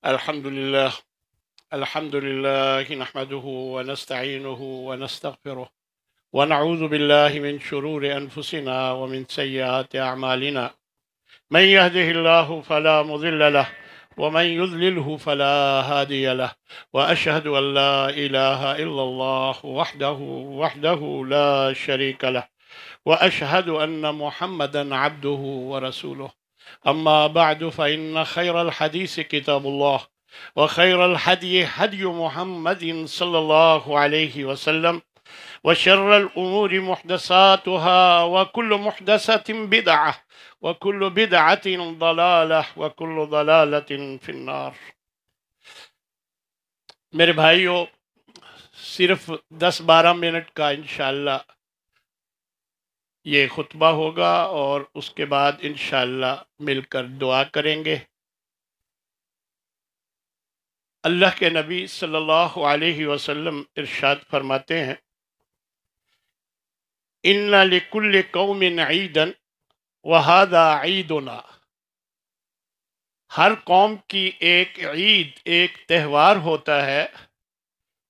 الحمد لله نحمده ونستعينه ونستغفره ونعوذ بالله من شرور أنفسنا ومن سيئات أعمالنا. من يهده الله فلا مضل له ومن يضلله فلا هادي له، وأشهد أن لا إله إلا الله وحده لا شريك له، وأشهد أن محمدا عبده ورسوله. أما بعد، فإن خير الحديث كتاب الله، وخير الهدي هدي محمد صلى الله عليه وسلم، وشر الأمور محدثاتها، وكل محدثة بدعة، وكل بدعة ضلالة، وكل ضلالة في النار۔ میرے بھائیو، صرف 10-12 منٹ کا انشاءاللہ یہ خطبہ ہوگا اور اس کے بعد انشاءاللہ مل کر دعا کریں گے۔ اللہ کے نبی صلی اللہ علیہ وسلم ارشاد فرماتے ہیں، ان لکل قوم عیدا وہذا عیدنا۔ ہر قوم کی ایک عید، ایک تہوار ہوتا ہے،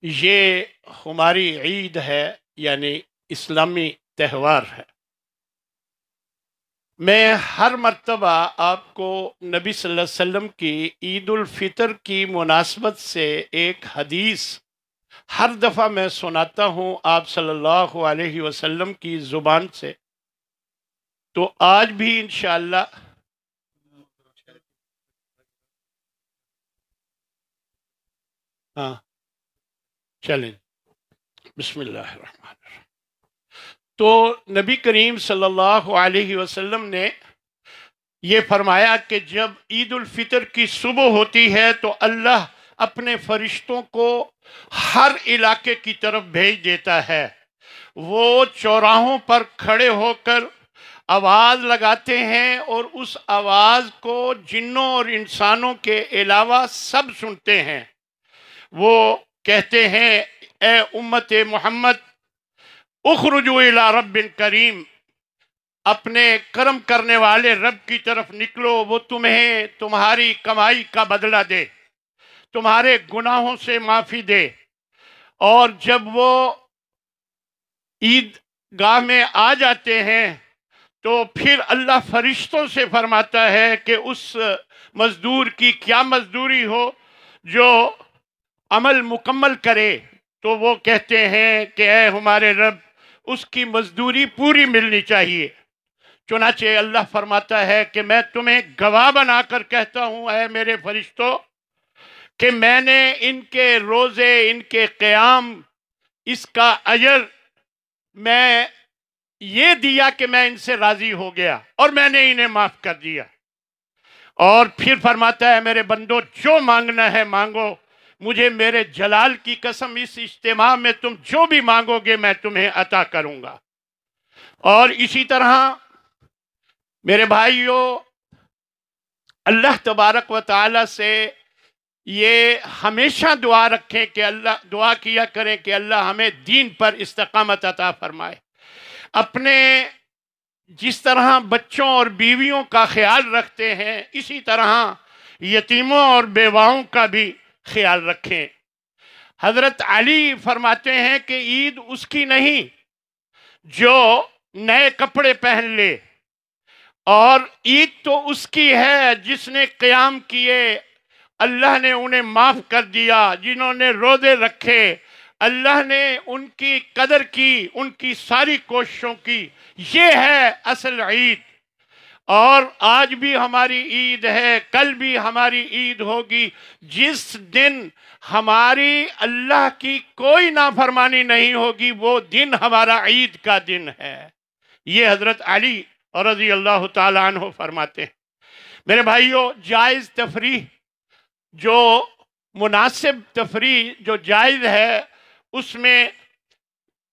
یہ ہماری عید ہے، یعنی اسلامی تہوار ہے۔ میں ہر مرتبہ آپ کو نبی صلی اللہ علیہ وسلم کی عید الفطر کی مناسبت سے ایک حدیث ہر دفعہ میں سناتا ہوں آپ صلی اللہ علیہ وسلم کی زبان سے، تو آج بھی انشاءاللہ چلیں، بسم اللہ الرحمن الرحیم۔ تو نبی کریم صلی اللہ علیہ وسلم نے یہ فرمایا کہ جب عید الفطر کی صبح ہوتی ہے تو اللہ اپنے فرشتوں کو ہر علاقے کی طرف بھیج دیتا ہے۔ وہ چوراہوں پر کھڑے ہو کر آواز لگاتے ہیں اور اس آواز کو جنوں اور انسانوں کے علاوہ سب سنتے ہیں۔ وہ کہتے ہیں، اے امت محمد، اخرجوا الی رب کریم، اپنے کرم کرنے والے رب کی طرف نکلو، وہ تمہیں تمہاری کمائی کا بدلہ دے، تمہارے گناہوں سے معافی دے۔ اور جب وہ عید گاہ میں آ جاتے ہیں تو پھر اللہ فرشتوں سے فرماتا ہے کہ اس مزدور کی کیا مزدوری ہو جو عمل مکمل کرے، تو وہ کہتے ہیں کہ اے ہمارے رب، اس کی مزدوری پوری ملنی چاہیے۔ چنانچہ اللہ فرماتا ہے کہ میں تمہیں گواہ بنا کر کہتا ہوں اے میرے فرشتوں کہ میں نے ان کے روزے، ان کے قیام، اس کا اجر میں یہ دیا کہ میں ان سے راضی ہو گیا اور میں نے انہیں معاف کر دیا۔ اور پھر فرماتا ہے میرے بندو، جو مانگنا ہے مانگو، مجھے میرے جلال کی قسم اس اجتماع میں تم جو بھی مانگو گے میں تمہیں عطا کروں گا۔ اور اسی طرح میرے بھائیو، اللہ تبارک و تعالی سے یہ ہمیشہ دعا رکھیں کہ دعا کیا کریں کہ اللہ ہمیں دین پر استقامت عطا فرمائے۔ اپنے جس طرح بچوں اور بیویوں کا خیال رکھتے ہیں، اسی طرح یتیموں اور بیواؤں کا بھی خیال رکھیں۔ حضرت علی فرماتے ہیں کہ عید اس کی نہیں جو نئے کپڑے پہن لے، اور عید تو اس کی ہے جس نے قیام کیے، اللہ نے انہیں معاف کر دیا۔ جنہوں نے روزے رکھے، اللہ نے ان کی قدر کی، ان کی ساری کوششوں کی۔ یہ ہے اصل عید۔ اور آج بھی ہماری عید ہے، کل بھی ہماری عید ہوگی۔ جس دن ہماری اللہ کی کوئی نافرمانی نہیں ہوگی، وہ دن ہمارا عید کا دن ہے۔ یہ حضرت علی رضی اللہ تعالیٰ عنہ فرماتے ہیں۔ میرے بھائیو، جائز تفریح، جو مناسب تفریح جو جائز ہے، اس میں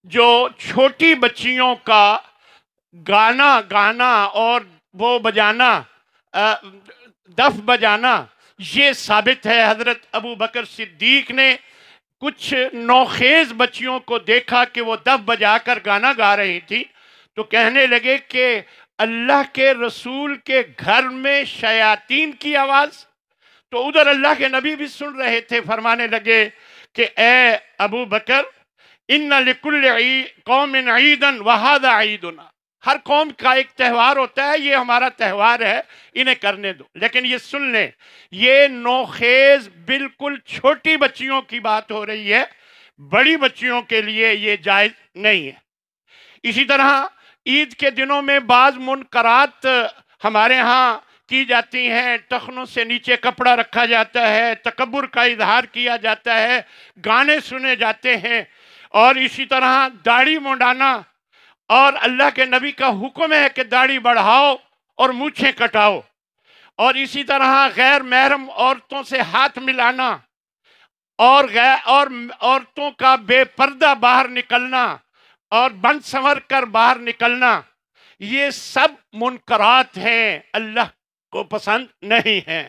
جو چھوٹی بچیوں کا گانا اور وہ بجانا، دف بجانا، یہ ثابت ہے۔ حضرت ابو بکر صدیق نے کچھ نوخیز بچیوں کو دیکھا کہ وہ دف بجا کر گانا گا رہی تھی، تو کہنے لگے کہ اللہ کے رسول کے گھر میں شیاطین کی آواز۔ تو ادھر اللہ کے نبی بھی سن رہے تھے، فرمانے لگے کہ اے ابو بکر، ان لکل قوم عیدا وہذا عیدنا، ہر قوم کا ایک تہوار ہوتا ہے، یہ ہمارا تہوار ہے، انہیں کرنے دو۔ لیکن یہ سن لیں، یہ نوخیز بالکل چھوٹی بچیوں کی بات ہو رہی ہے، بڑی بچیوں کے لیے یہ جائز نہیں ہے۔ اسی طرح عید کے دنوں میں بعض منکرات ہمارے ہاں کی جاتی ہیں، ٹخنوں سے نیچے کپڑا رکھا جاتا ہے، تکبر کا اظہار کیا جاتا ہے، گانے سنے جاتے ہیں، اور اسی طرح داڑھی منڈانا، اور اللہ کے نبی کا حکم ہے کہ داڑھی بڑھاؤ اور مونچھیں کٹاؤ، اور اسی طرح غیر محرم عورتوں سے ہاتھ ملانا، اور عورتوں کا بے پردہ باہر نکلنا اور بن سنور کر باہر نکلنا، یہ سب منکرات ہیں، اللہ کو پسند نہیں ہیں۔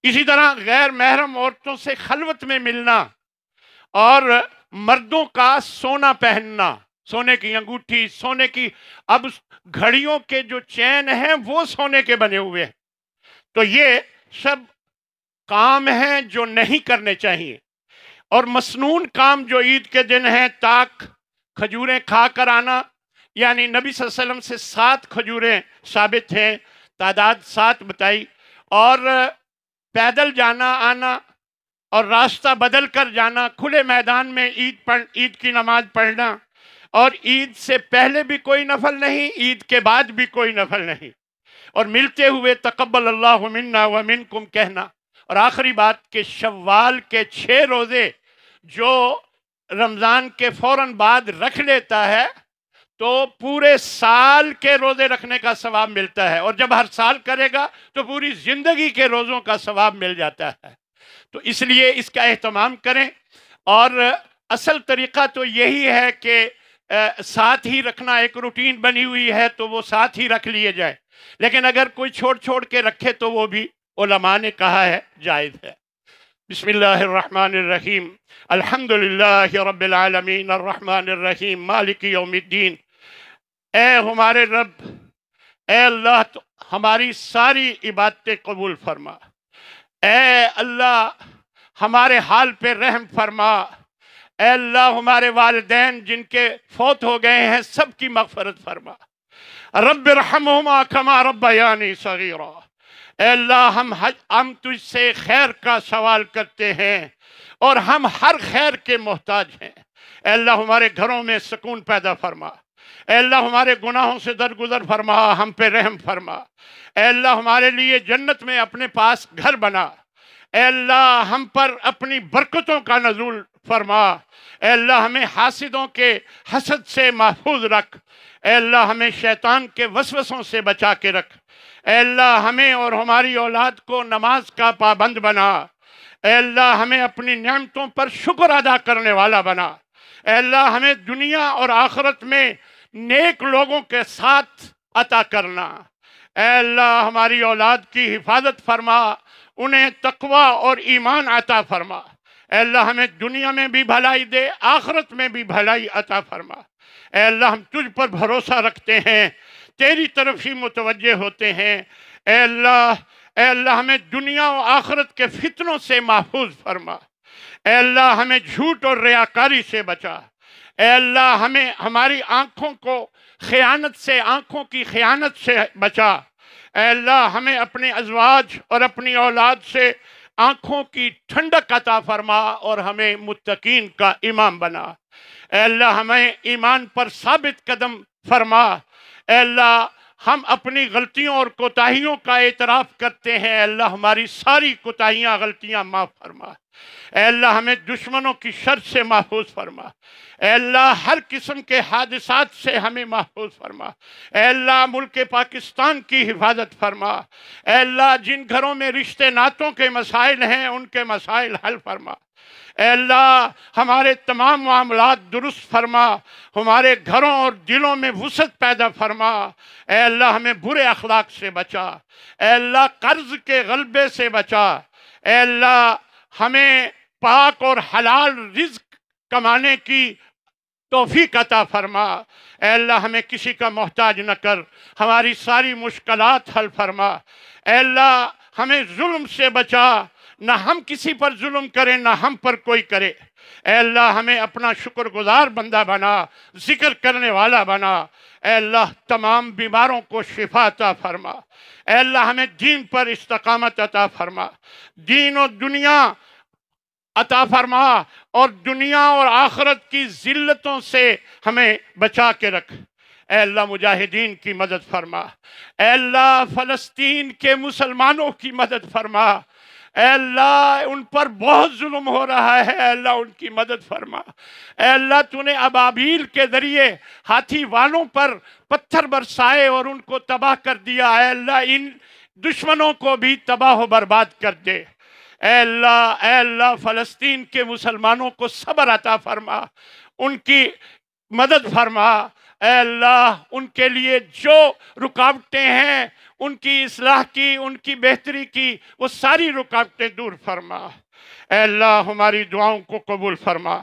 اسی طرح غیر محرم عورتوں سے خلوت میں ملنا، اور مردوں کا سونا پہننا، سونے کی انگوٹھی، سونے کی، اب گھڑیوں کے جو چین ہیں وہ سونے کے بنے ہوئے ہیں، تو یہ سب کام ہیں جو نہیں کرنے چاہیے۔ اور مسنون کام جو عید کے دن ہیں، تاک کھجوریں کھا کر آنا، یعنی نبی صلی اللہ علیہ وسلم سے 7 کھجوریں ثابت ہیں، تعداد 7 بتائی، اور پیدل جانا آنا، اور راستہ بدل کر جانا، کھلے میدان میں عید کی نماز پڑھنا، اور عید سے پہلے بھی کوئی نفل نہیں، عید کے بعد بھی کوئی نفل نہیں، اور ملتے ہوئے تقبل اللہ منا ومنکم کہنا، اور آخری بات کہ شوال کے 6 روزے جو رمضان کے فوراً بعد رکھ لیتا ہے تو پورے سال کے روزے رکھنے کا ثواب ملتا ہے، اور جب ہر سال کرے گا تو پوری زندگی کے روزوں کا ثواب مل جاتا ہے۔ تو اس لیے اس کا اہتمام کریں، اور اصل طریقہ تو یہی ہے کہ ساتھ ہی رکھنا، ایک روٹین بنی ہوئی ہے تو وہ ساتھ ہی رکھ لیے جائے، لیکن اگر کوئی چھوڑ کے رکھے تو وہ بھی علماء نے کہا ہے جائز ہے۔ بسم اللہ الرحمن الرحیم، الحمدللہ رب العالمین الرحمن الرحیم مالک یوم الدین۔ اے ہمارے رب، اے اللہ، تو ہماری ساری عبادتیں قبول فرما، اے اللہ ہمارے حال پہ رحم فرما، اے اللہ ہمارے والدین جن کے فوت ہو گئے ہیں سب کی مغفرت فرما، رب ارحمہما کما ربیانی صغیرا۔ اے اللہ ہم تجھ سے خیر کا سوال کرتے ہیں، اور ہم ہر خیر کے محتاج ہیں۔ اے اللہ ہمارے گھروں میں سکون پیدا فرما، اے اللہ ہمارے گناہوں سے درگزر فرما، ہم پہ رحم فرما، اے اللہ ہمارے لیے جنت میں اپنے پاس گھر بنا، اے اللہ ہم پر اپنی برکتوں کا نزول فرما، اے اللہ ہمیں حاسدوں کے حسد سے محفوظ رکھ، اے اللہ ہمیں شیطان کے وسوسوں سے بچا کے رکھ، اے اللہ ہمیں اور ہماری اولاد کو نماز کا پابند بنا، اے اللہ ہمیں اپنی نعمتوں پر شکر ادا کرنے والا بنا، اے اللہ ہمیں دنیا اور آخرت میں نیک لوگوں کے ساتھ عطا کرنا، اے اللہ ہماری اولاد کی حفاظت فرما، انہیں تقوی اور ایمان عطا فرما، اے اللہ ہمیں دنیا میں بھی بھلائی دے، آخرت میں بھی بھلائی عطا فرما، اے اللہ ہم تجھ پر بھروسہ رکھتے ہیں، تیری طرف ہی متوجہ ہوتے ہیں، اے اللہ ہمیں دنیا و آخرت کے فتنوں سے محفوظ فرما، اے اللہ ہمیں جھوٹ اور ریاکاری سے بچا، اے اللہ ہمیں ہماری آنکھوں کی خیانت سے بچا، اے اللہ ہمیں اپنے ازواج اور اپنی اولاد سے آنکھوں کی ٹھنڈک عطا فرما، اور ہمیں متقین کا امام بنا، اے اللہ ہمیں ایمان پر ثابت قدم فرما، اے اللہ ہم اپنی غلطیوں اور کوتاہیوں کا اعتراف کرتے ہیں، اے اللہ ہماری ساری کوتاہیاں غلطیاں معاف فرما، اے اللہ ہمیں دشمنوں کی شر سے محفوظ فرما، اے اللہ ہر قسم کے حادثات سے ہمیں محفوظ فرما، اے اللہ ملک پاکستان کی حفاظت فرما، اے اللہ جن گھروں میں رشتے ناتوں کے مسائل ہیں ان کے مسائل حل فرما، اے اللہ ہمارے تمام معاملات درست فرما، ہمارے گھروں اور دلوں میں وسعت پیدا فرما، اے اللہ ہمیں برے اخلاق سے بچا، اے اللہ قرض کے غلبے سے بچا، اے اللہ ہمیں پاک اور حلال رزق کمانے کی توفیق عطا فرما، اے اللہ ہمیں کسی کا محتاج نہ کر، ہماری ساری مشکلات حل فرما، اے اللہ ہمیں ظلم سے بچا، نہ ہم کسی پر ظلم کریں نہ ہم پر کوئی کرے۔ اے اللہ ہمیں اپنا شکر گزار بندہ بنا، ذکر کرنے والا بنا۔ اے اللہ تمام بیماروں کو شفا عطا فرما۔ اے اللہ ہمیں دین پر استقامت عطا فرما، دین و دنیا عطا فرما، اور دنیا اور آخرت کی ذلتوں سے ہمیں بچا کے رکھ۔ اے اللہ مجاہدین کی مدد فرما، اے اللہ فلسطین کے مسلمانوں کی مدد فرما، اے اللہ ان پر بہت ظلم ہو رہا ہے، اے اللہ ان کی مدد فرما۔ اے اللہ تو نے ابابیل کے ذریعے ہاتھی والوں پر پتھر برسائے اور ان کو تباہ کر دیا، اے اللہ ان دشمنوں کو بھی تباہ و برباد کر دے۔ اے اللہ فلسطین کے مسلمانوں کو صبر عطا فرما، ان کی مدد فرما۔ اے اللہ ان کے لیے جو رکاوٹیں ہیں ان کی اصلاح کی، ان کی بہتری کی، وہ ساری رکاوٹیں دور فرما۔ اے اللہ ہماری دعاؤں کو قبول فرما۔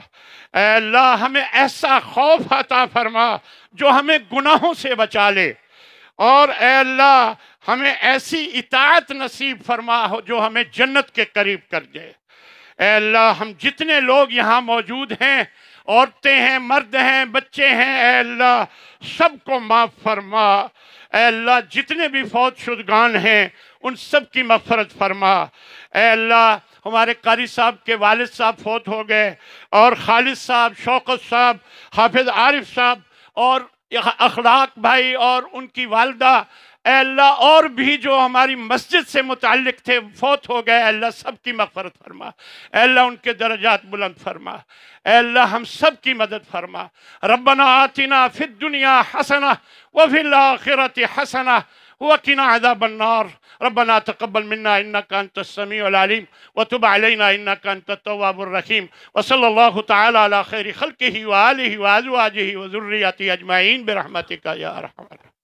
اے اللہ ہمیں ایسا خوف عطا فرما جو ہمیں گناہوں سے بچا لے، اور اے اللہ ہمیں ایسی اطاعت نصیب فرما جو ہمیں جنت کے قریب کر دے۔ اے اللہ ہم جتنے لوگ یہاں موجود ہیں، عورتیں ہیں، مرد ہیں، بچے ہیں، اے اللہ سب کو معاف فرما۔ اے اللہ جتنے بھی فوت شدگان ہیں ان سب کی مغفرت فرما۔ اے اللہ ہمارے قاری صاحب کے والد صاحب فوت ہو گئے، اور خالد صاحب، شوکت صاحب، حافظ عارف صاحب، اور اخلاق بھائی اور ان کی والدہ، اے اللہ اور بھی جو ہماری مسجد سے متعلق تھے فوت ہو گئے، اے اللہ سب کی مغفرت فرما۔ اے اللہ ان کے درجات بلند فرما۔ اے اللہ ہم سب کی مدد فرما۔ ربنا آتنا فی الدنیا حسنہ وفی الآخرۃ حسنہ وقنا عذاب النار۔ ربنا تقبل منا انك انت السميع العليم وتب علينا انك انت التواب الرحيم، وصلى الله تعالى على خير خلقه وآله وأزواجه وذريته اجمعين برحمتك يا ارحم الراحمين۔